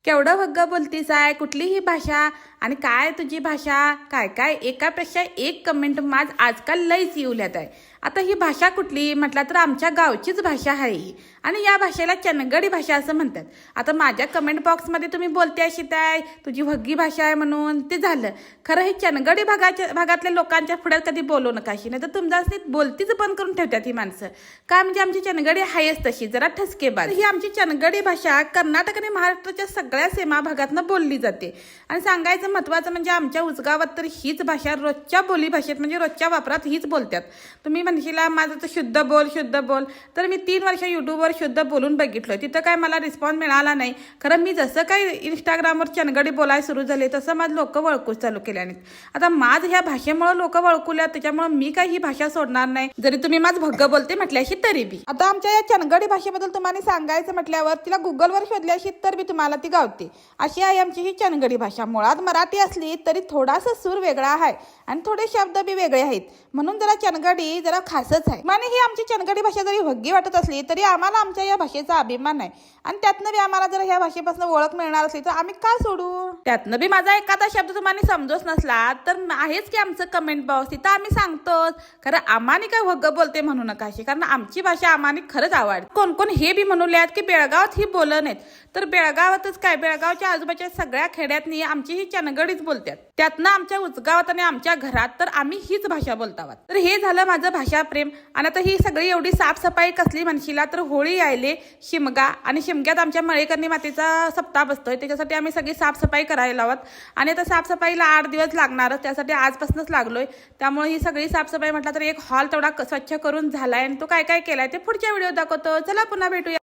केवढं वग्ग बोलतीस आहे, कुठली ही भाषा आणि काय तुझी भाषा, काय काय एकापेक्षा एक कमेंट माझ आजकाल लईच येऊल्यात आहे. आता ही भाषा कुठली म्हटलं तर आमच्या गावचीच भाषा आहे ही, आणि या भाषेला चनगडी भाषा असं म्हणतात. आता माझ्या कमेंट बॉक्समध्ये तुम्ही बोलते अशी काय तुझी वग्गी भाषा आहे म्हणून ते झालं. खरं हे चनगडी भागातल्या लोकांच्या पुढे कधी बोलू नका अशी, नाही तर तुमचा बोलतीच बंद करून ठेवतात ही माणसं. का म्हणजे आमची चनगडी आहेच तशी जरा ठसकेबाज. ही आमची चनगडी भाषा कर्नाटक आणि महाराष्ट्राच्या सगळ्या सीमा भागातनं बोलली जाते. आणि सांगायचं महत्त्वाचं म्हणजे आमच्या उजगावात तर हीच भाषा रोजच्या बोली भाषेत म्हणजे रोजच्या वापरात हीच बोलतात. तुम्ही म्हणशीला माझं तर शुद्ध बोल, तर मी 3 वर्ष यूट्यूबवर शुद्ध बोलून बघितलं, तिथं काय मला रिस्पॉन्स मिळाला नाही. खरं मी जसं काही इंस्टाग्रामवर चनगडी बोलायला सुरू झाले तसं माझं लोक वळकूच चालू केल्याने. आता माझ ह्या भाषेमुळे लोक वळकुल्या, त्याच्यामुळे मी काही ही भाषा सोडणार नाही, जरी तुम्ही माझं भग्ग बोलते म्हटल्याशी तरी बी. आता आमच्या या चनगडी भाषेबद्दल तुम्हाला सांगायचं म्हटल्यावर तिला गुगलवर शोधल्याशी तर बी तुम्हाला ती गावते. अशी आहे आमची ही चनगडी भाषा. मुळात मराठी असली तरी थोडासा सूर वेगळा आहे आणि थोडे शब्द बी वेगळे आहेत, म्हणून जरा चनगडी जरा खासच आहे. माने ही आमची चनगडी भाषा जरी वग्गी वाटत असली तरी आम्हाला आमच्या या भाषेचा अभिमान आहे, आणि त्यातनं बी आम्हाला जर ह्या भाषेपासून ओळख मिळणार असली तर आम्ही का सोडू. त्यातनं बी माझा एखादा शब्द तुम्हाला समजत नसला तर आहेच की आमचं कमेंट बॉक्स, तिथं आम्ही सांगतोच. खरं आम्हाने काय वग्ग बोलते म्हणू नका अशी, कारण आमची भाषा आम्हाने खरंच आवडते. कोण कोण हे बी म्हणूल्यात की बेळगावात ही बोलत नाहीत, तर बेळगावातच काय बेळगावच्या आजूबाजूच्या सगळ्या खेड्यातनी आमची ही चनगडीच बोलतात. त्यातनं आमच्या उजगावात आणि आमच्या घरात तर आम्ही हीच भाषा बोलतावात. तर हे झालं माझं भाषा प्रेम. आणि आता ही सगळी एवढी साफसफाई कसली म्हणशीला तर होळी यायले शिमगा, आणि शिमग्यात आमच्या मळेकरणी मातेचा सप्ताह बसतोय, त्याच्यासाठी आम्ही सगळी साफसफाई करायला लावत. आणि आता साफसफाईला 8 दिवस लागणारच, त्यासाठी आजपासूनच लागलोय. त्यामुळे ही सगळी साफसफाई म्हटलं तर एक हॉल तेवढा स्वच्छ करून झालाय, आणि तो काय काय केलाय ते पुढच्या व्हिडिओ दाखवतो. चला पुन्हा भेटूया.